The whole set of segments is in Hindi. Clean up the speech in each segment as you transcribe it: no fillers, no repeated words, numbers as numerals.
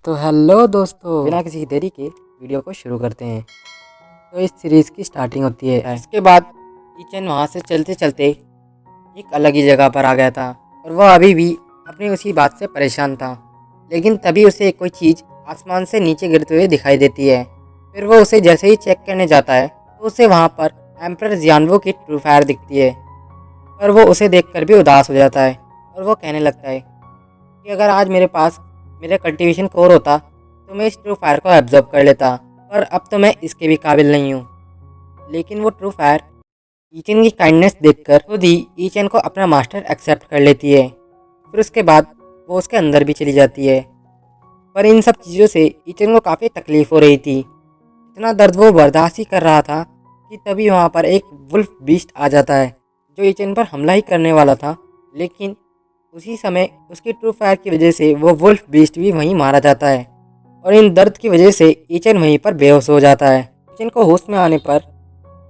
तो हेलो दोस्तों, बिना किसी देरी के वीडियो को शुरू करते हैं। तो इस सीरीज़ की स्टार्टिंग होती है। इसके बाद ईचन वहाँ से चलते चलते एक अलग ही जगह पर आ गया था और वह अभी भी अपनी उसी बात से परेशान था। लेकिन तभी उसे कोई चीज़ आसमान से नीचे गिरते हुए दिखाई देती है। फिर वो उसे जैसे ही चेक करने जाता है तो उसे वहाँ पर एम्परर जियानवो की ट्रू फायर दिखती है। पर वो उसे देखकर भी उदास हो जाता है और वो कहने लगता है कि अगर आज मेरे पास मेरा कल्टीवेशन कोर होता तो मैं इस ट्रू फायर को एब्जॉर्ब कर लेता, पर अब तो मैं इसके भी काबिल नहीं हूँ। लेकिन वो ट्रू फायर ईचन की काइंडनेस देखकर खुद ही ईचन को अपना मास्टर एक्सेप्ट कर लेती है। फिर उसके बाद वो उसके अंदर भी चली जाती है। पर इन सब चीज़ों से ईचन को काफ़ी तकलीफ हो रही थी। इतना दर्द वो बर्दाश्त ही कर रहा था कि तभी वहाँ पर एक वुल्फ बीस्ट आ जाता है जो ईचन पर हमला ही करने वाला था। लेकिन उसी समय उसकी ट्रू फायर की वजह से वो वुल्फ बीस्ट भी वहीं मारा जाता है और इन दर्द की वजह से ईचन वहीं पर बेहोश हो जाता है। ईचन को होश में आने पर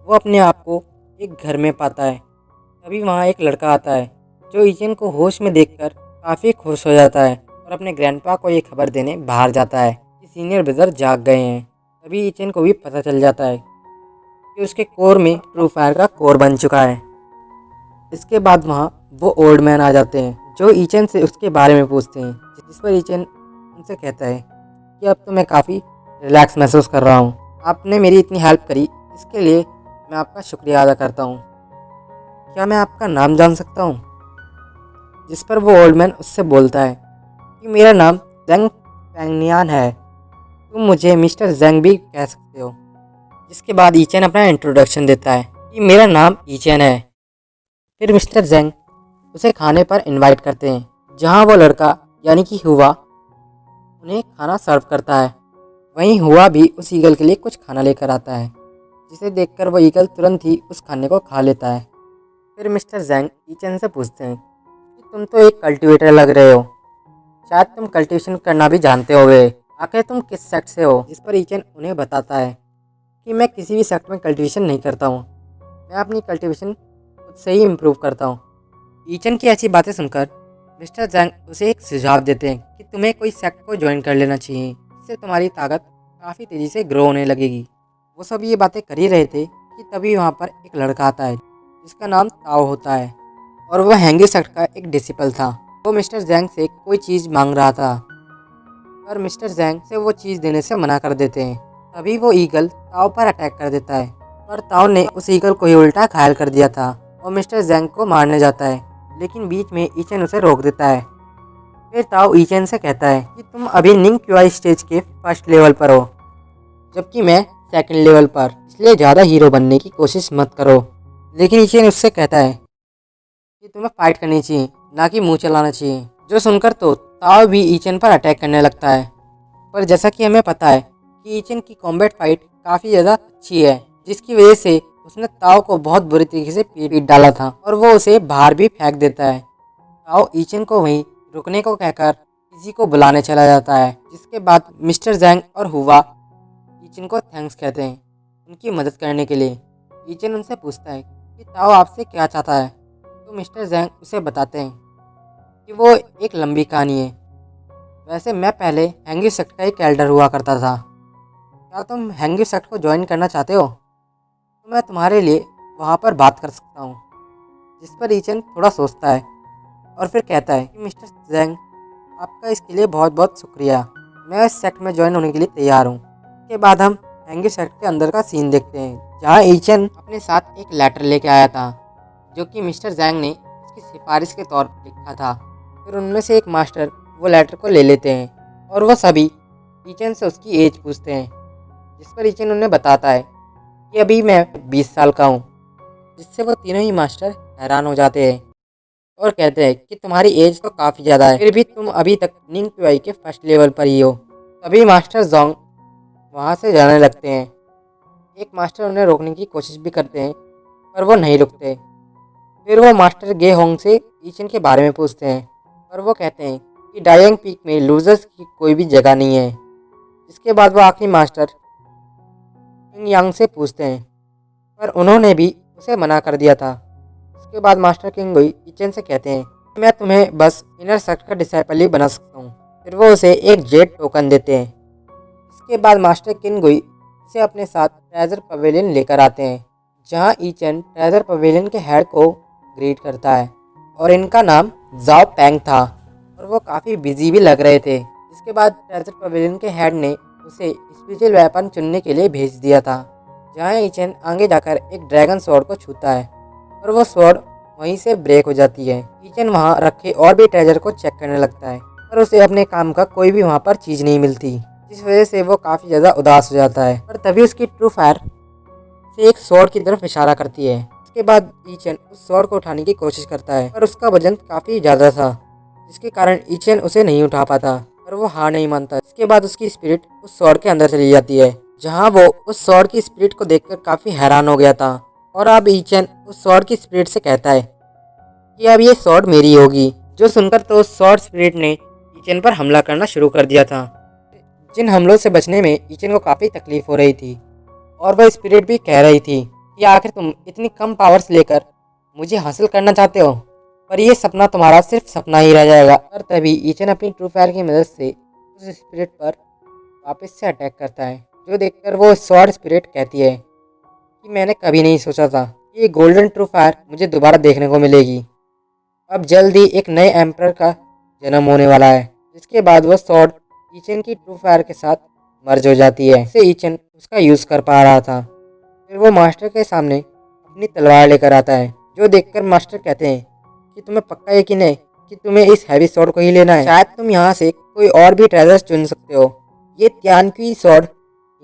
वो अपने आप को एक घर में पाता है। तभी वहाँ एक लड़का आता है जो ईचन को होश में देखकर काफ़ी खुश हो जाता है और अपने ग्रैंडपा को ये खबर देने बाहर जाता है कि सीनियर ब्रदर जाग गए हैं। तभी ईचन को भी पता चल जाता है कि उसके कोर में ट्रू फायर का कोर बन चुका है। इसके बाद वहाँ वो ओल्ड मैन आ जाते हैं जो ईचन से उसके बारे में पूछते हैं, जिस पर ईचन उनसे कहता है कि अब तो मैं काफ़ी रिलैक्स महसूस कर रहा हूँ। आपने मेरी इतनी हेल्प करी, इसके लिए मैं आपका शुक्रिया अदा करता हूँ। क्या मैं आपका नाम जान सकता हूँ? जिस पर वो ओल्ड मैन उससे बोलता है कि मेरा नाम जेंग पेंगनियान है, तुम मुझे मिस्टर जेंग भी कह सकते हो। जिसके बाद ईचन अपना इंट्रोडक्शन देता है कि मेरा नाम ईचन है। फिर मिस्टर जेंग उसे खाने पर इनवाइट करते हैं जहां वो लड़का यानी कि हुआ उन्हें खाना सर्व करता है। वहीं हुआ भी उस ईगल के लिए कुछ खाना लेकर आता है, जिसे देखकर वो ईगल तुरंत ही उस खाने को खा लेता है। फिर मिस्टर जेंग ईचन से पूछते हैं कि तुम तो एक कल्टीवेटर लग रहे हो, शायद तुम कल्टीवेशन करना भी जानते होगे, आखिर तुम किस सेक्ट से हो? जिस पर ईचन उन्हें बताता है कि मैं किसी भी सेक्ट में कल्टीवेशन नहीं करता हूँ, मैं अपनी कल्टीवेशन खुद से ही इम्प्रूव करता हूँ। ईचन की ऐसी बातें सुनकर मिस्टर जैंग उसे एक सुझाव देते हैं कि तुम्हें कोई सेक्ट को ज्वाइन कर लेना चाहिए, इससे तुम्हारी ताकत काफ़ी तेज़ी से ग्रो होने लगेगी। वो सब ये बातें कर ही रहे थे कि तभी वहाँ पर एक लड़का आता है जिसका नाम ताओ होता है और वह हैंगी सेक्ट का एक डिसिपल था। वो मिस्टर जैंग से कोई चीज़ मांग रहा था, पर मिस्टर जैंग से वो चीज़ देने से मना कर देते हैं। तभी वो ईगल ताओ पर अटैक कर देता है, पर ताओ ने उस ईगल को ही उल्टा घायल कर दिया था और मिस्टर जैंग को मारने जाता है। लेकिन बीच में ईचन उसे रोक देता है। फिर ताओ ईचन से कहता है कि तुम अभी निंग क्यूआई स्टेज के फर्स्ट लेवल पर हो, जबकि मैं सेकंड लेवल पर, इसलिए ज़्यादा हीरो बनने की कोशिश मत करो। लेकिन ईचन उससे कहता है कि तुम्हें फाइट करनी चाहिए, ना कि मुंह चलाना चाहिए। जो सुनकर तो ताओ भी ईचन पर अटैक करने लगता है। पर जैसा कि हमें पता है कि ईचन की कॉम्बैट फाइट काफ़ी ज़्यादा अच्छी है, जिसकी वजह से उसने ताओ को बहुत बुरी तरीके से पीट डाला था और वो उसे बाहर भी फेंक देता है। ताओ ईचन को वहीं रुकने को कहकर किसी को बुलाने चला जाता है। जिसके बाद मिस्टर जैंग और हुआ ईचन को थैंक्स कहते हैं उनकी मदद करने के लिए। ईचन उनसे पूछता है कि ताओ आपसे क्या चाहता है, तो मिस्टर जैंग उसे बताते हैं कि वो एक लंबी कहानी है। वैसे मैं पहले हैंगी सेक्ट का एक एल्डर हुआ करता था, क्या तुम हैंगी सेक्ट को ज्वाइन करना चाहते हो? तो मैं तुम्हारे लिए वहाँ पर बात कर सकता हूँ। जिस पर ईचन थोड़ा सोचता है और फिर कहता है कि मिस्टर जैंग, आपका इसके लिए बहुत बहुत शुक्रिया, मैं इस सेक्ट में ज्वाइन होने के लिए तैयार हूँ। इसके बाद हम हैंगी सेक्ट के अंदर का सीन देखते हैं जहाँ ईचन अपने साथ एक लेटर लेके आया था जो कि मिस्टर जैंग ने उसकी सिफारिश के तौर पर लिखा था। फिर उनमें से एक मास्टर वो लेटर को ले लेते हैं और वो सभी ईचन से उसकी एज पूछते हैं। जिस पर ईचन उन्हें बताता है कि अभी मैं 20 साल का हूँ। जिससे वो तीनों ही मास्टर हैरान हो जाते हैं और कहते हैं कि तुम्हारी एज तो काफ़ी ज़्यादा है, फिर भी तुम अभी तक निंग क्यूआई के फर्स्ट लेवल पर ही हो। तभी मास्टर जोंग वहाँ से जाने लगते हैं। एक मास्टर उन्हें रोकने की कोशिश भी करते हैं, पर वो नहीं रुकते। फिर वो मास्टर गे होंग से ईचन के बारे में पूछते हैं, पर वो कहते हैं कि डायंग पीक में लूजर्स की कोई भी जगह नहीं है। इसके बाद वो आखिरी मास्टर किंग यांग से पूछते हैं, पर उन्होंने भी उसे मना कर दिया था। इसके बाद मास्टर किंग गुई ईचन से कहते हैं, मैं तुम्हें बस इनर सेक्ट का डिसाइपल ही बना सकता हूँ, फिर वो उसे एक जेट टोकन देते हैं। इसके बाद मास्टर किनगुई उसे अपने साथ ट्रेजर पवेलियन लेकर आते हैं, जहाँ ईचन ट्रेजर पवेलियन के हेड को ग्रीट करता है और इनका नाम जाओ पेंग था और वो काफ़ी बिजी भी लग रहे थे। इसके बाद ट्रेजर पवेलियन के हेड ने उसे स्पेशल वेपन चुनने के लिए भेज दिया था, जहाँ ईचन आगे जाकर एक ड्रैगन स्वॉर्ड को छूता है और वो स्वॉर्ड वहीं से ब्रेक हो जाती है। ईचन वहाँ रखे और भी ट्रेजर को चेक करने लगता है, पर उसे अपने काम का कोई भी वहाँ पर चीज़ नहीं मिलती, जिस वजह से वो काफ़ी ज़्यादा उदास हो जाता है। पर तभी उसकी ट्रू फायर से एक स्वॉर्ड की तरफ इशारा करती है। उसके बाद ईचन उस स्वॉर्ड को उठाने की कोशिश करता है, पर उसका वजन काफ़ी ज़्यादा था, जिसके कारण ईचन उसे नहीं उठा पाता, पर वो हार नहीं मानता। इसके बाद उसकी स्पिरिट उस स्वॉर्ड के अंदर चली जाती है, जहाँ वो उस स्वॉर्ड की स्पिरिट को देखकर काफ़ी हैरान हो गया था। और अब ईचन उस स्वॉर्ड की स्पिरिट से कहता है कि अब ये स्वॉर्ड मेरी होगी। जो सुनकर तो उस स्वॉर्ड स्पिरिट ने ईचन पर हमला करना शुरू कर दिया था, जिन हमलों से बचने में ईचन को काफ़ी तकलीफ हो रही थी। और वह स्पिरिट भी कह रही थी कि आखिर तुम इतनी कम पावर्स लेकर मुझे हासिल करना चाहते हो, पर यह सपना तुम्हारा सिर्फ सपना ही रह जाएगा। और तभी ईचन अपनी ट्रू फायर की मदद से उस स्पिरिट पर वापस से अटैक करता है, जो देखकर वो स्वॉर्ड स्पिरिट कहती है कि मैंने कभी नहीं सोचा था कि ये गोल्डन ट्रू फायर मुझे दोबारा देखने को मिलेगी। अब जल्द ही एक नए एम्परर का जन्म होने वाला है, जिसके बाद वह स्वॉर्ड ईचन की ट्रू फायर के साथ मर्ज हो जाती है। इससे ईचन उसका यूज़ कर पा रहा था। फिर वो मास्टर के सामने अपनी तलवार लेकर आता है, जो देखकर मास्टर कहते हैं कि तुम्हें पक्का यकीन है कि तुम्हें इस हैवी स्वॉर्ड को ही लेना है? शायद तुम यहाँ से कोई और भी ट्रेजर्स चुन सकते हो। ये तियानक्वी स्वॉर्ड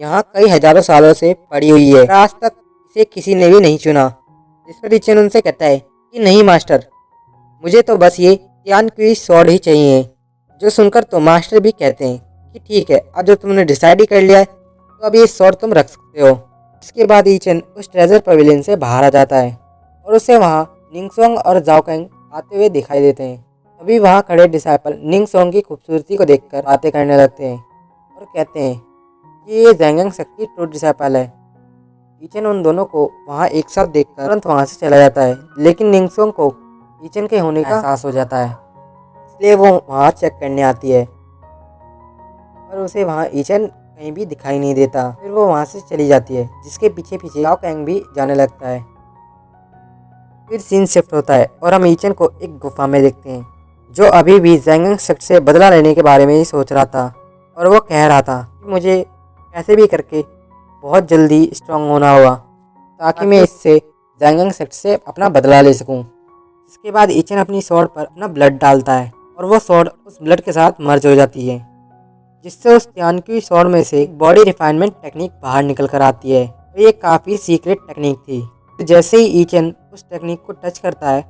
यहाँ कई हजारों सालों से पड़ी हुई है, आज तक इसे किसी ने भी नहीं चुना। जिस पर ईचन उनसे कहता है कि नहीं मास्टर, मुझे तो बस ये तियानक्वी स्वॉर्ड ही चाहिए। जो सुनकर तो मास्टर भी कहते हैं कि ठीक है, अब जो तुमने डिसाइड ही कर लिया है तो अब ये स्वॉर्ड तुम रख सकते हो। इसके बाद ईचन उस ट्रेजर पवेलियन से बाहर आ जाता है और उसे वहाँ निंगसोंग और जाओकैंग आते हुए दिखाई देते हैं। अभी वहाँ खड़े डिसाइपल निंगसोंग की खूबसूरती को देखकर बातें करने लगते हैं और कहते हैं कि ये ज़ैंगिंग सेक्ट की ट्रू डिसाइपल है। ईचन उन दोनों को वहाँ एक साथ देखकर तुरंत वहाँ से चला जाता है, लेकिन निंगसोंग को ईचन के होने का एहसास हो जाता है, इसलिए वो वहाँ चेक करने आती है, पर उसे वहाँ ईचन कहीं भी दिखाई नहीं देता। फिर वो वहाँ से चली जाती है, जिसके पीछे पीछे जाओ कैंग भी जाने लगता है। फिर सीन शिफ्ट होता है और हम ईचन को एक गुफा में देखते हैं, जो अभी भी ज़ैंगिंग सेक्ट से बदला लेने के बारे में ही सोच रहा था। और वो कह रहा था कि मुझे कैसे भी करके बहुत जल्दी स्ट्रांग होना होगा, ताकि मैं इससे ज़ैंगिंग सेक्ट से अपना बदला ले सकूं। इसके बाद ईचन अपनी स्वॉर्ड पर अपना ब्लड डालता है और वो स्वॉर्ड उस ब्लड के साथ मर्ज हो जाती है, जिससे उस तियानक्वी स्वॉर्ड में से एक बॉडी रिफाइनमेंट टेक्निक बाहर निकल कर आती है। तो ये काफ़ी सीक्रेट टेक्निक थी। तो जैसे ही ईचन उस टेक्निक को टच करता है,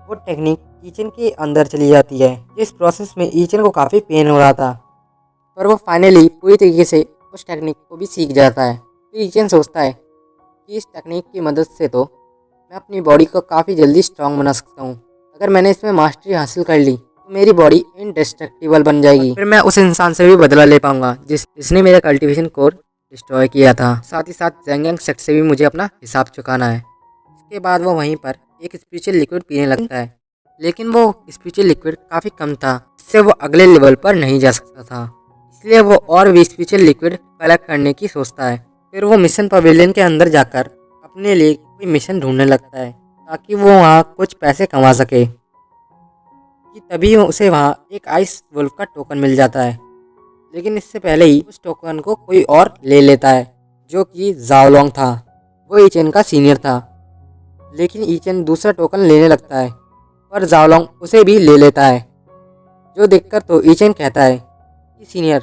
वो टेक्निक ईचन के अंदर चली जाती है। इस प्रोसेस में ईचन को काफ़ी पेन हो रहा था, पर वो फाइनली पूरी तरीके से उस टेक्निक को भी सीख जाता है। तो ईचन सोचता है कि इस टेक्निक की मदद से तो मैं अपनी बॉडी को काफ़ी जल्दी स्ट्रांग बना सकता हूँ। अगर मैंने इसमें मास्टरी हासिल कर ली तो मेरी बॉडी इनडेस्ट्रक्टिबल बन जाएगी, फिर मैं उस इंसान से भी बदला ले पाऊंगा जिसने मेरा कल्टीवेशन कोर डिस्ट्रॉय किया था। साथ ही साथ ज़ैंगिंग सेक्ट से भी मुझे अपना हिसाब चुकाना है। इसके बाद वो वहीं पर एक स्पिरिचुअल लिक्विड पीने लगता है, लेकिन वो स्पिरिचुअल लिक्विड काफ़ी कम था, इससे वो अगले लेवल पर नहीं जा सकता था। इसलिए वो और भी स्पिरिचुअल लिक्विड कलेक्ट करने की सोचता है। फिर वो मिशन पवेलियन के अंदर जाकर अपने लिए कोई मिशन ढूंढने लगता है, ताकि वो वहाँ कुछ पैसे कमा सके। कि तभी उसे वहाँ एक आइस वुल्फ का टोकन मिल जाता है, लेकिन इससे पहले ही उस टोकन को कोई और ले लेता है, जो कि जाओलोंग था। वो ईचन का सीनियर था, लेकिन ईचन दूसरा टोकन लेने लगता है, पर जाओलोंग उसे भी ले लेता है। जो देखकर तो ईचन कहता है कि सीनियर,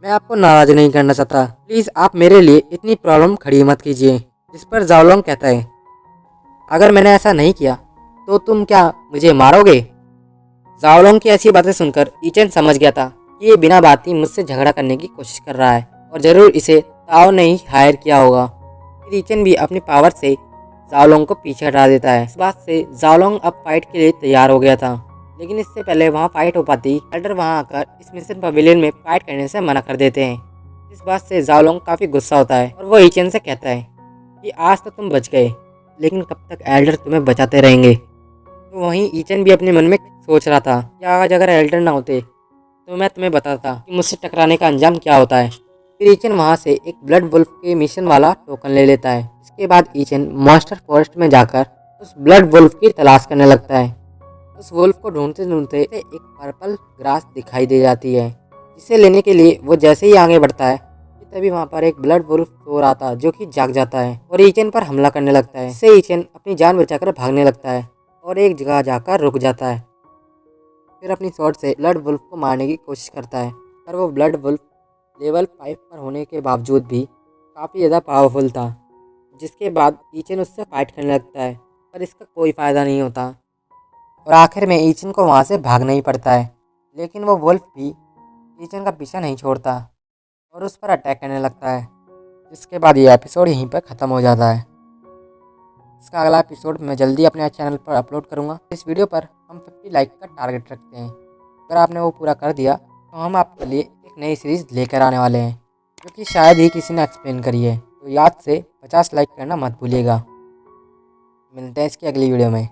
मैं आपको नाराज नहीं करना चाहता, प्लीज़ आप मेरे लिए इतनी प्रॉब्लम खड़ी मत कीजिए। जिस पर जाओलोंग कहता है, अगर मैंने ऐसा नहीं किया तो तुम क्या मुझे मारोगे? जाओलोंग की ऐसी बातें सुनकर ईचन समझ गया था कि ये बिना बात ही मुझसे झगड़ा करने की कोशिश कर रहा है और ज़रूर इसे ताओ ने ही हायर किया होगा। फिर ईचन भी अपनी पावर से जाओलोंग को पीछे हटा देता है। इस बात से जाओलोंग अब फाइट के लिए तैयार हो गया था, लेकिन इससे पहले वहाँ फाइट हो पाती एल्डर वहाँ आकर इस मिशन पवेलियन में फाइट करने से मना कर देते हैं। इस बात से जाओलोंग काफ़ी गुस्सा होता है और वो ईचन से कहता है कि आज तो तुम बच गए, लेकिन कब तक एल्डर तुम्हें बचाते रहेंगे? तो वहीं ईचन भी अपने मन में सोच रहा था कि आज अगर एल्डर ना होते तो मैं तुम्हें बताता कि मुझसे टकराने का अंजाम क्या होता है। फिर ईचन वहाँ से एक ब्लड वुल्फ के मिशन वाला टोकन ले लेता है। इसके बाद ईचन मॉन्स्टर फॉरेस्ट में जाकर उस ब्लड वुल्फ की तलाश करने लगता है। उस वुल्फ को ढूंढते ढूंढते एक पर्पल ग्रास दिखाई दे जाती है, जिसे लेने के लिए वो जैसे ही आगे बढ़ता है कि तभी वहाँ पर एक ब्लड वुल्फ सो रहा था, जो कि जाग जाता है और ईचन पर हमला करने लगता है। इससे ईचन अपनी जान बचाकर भागने लगता है और एक जगह जाकर रुक जाता है। फिर अपनी शॉट से ब्लड वुल्फ को मारने की कोशिश करता है, पर वो ब्लड वुल्फ लेवल 5 पर होने के बावजूद भी काफ़ी ज़्यादा पावरफुल था। जिसके बाद ईचन उससे फाइट करने लगता है, पर इसका कोई फ़ायदा नहीं होता और आखिर में ईचन को वहाँ से भागना ही पड़ता है। लेकिन वो वुल्फ भी ईचन का पीछा नहीं छोड़ता और उस पर अटैक करने लगता है। जिसके बाद ये एपिसोड यहीं पर ख़त्म हो जाता है। इसका अगला एपिसोड मैं जल्दी अपने चैनल पर अपलोड करूँगा। इस वीडियो पर हम 50 लाइक का टारगेट रखते हैं। अगर आपने वो पूरा कर दिया तो हम आपके लिए एक नई सीरीज़ लेकर आने वाले हैं, जो कि शायद ही किसी ने एक्सप्लेन करी है। तो याद से 50 लाइक करना मत भूलिएगा। मिलते हैं इसकी अगली वीडियो में।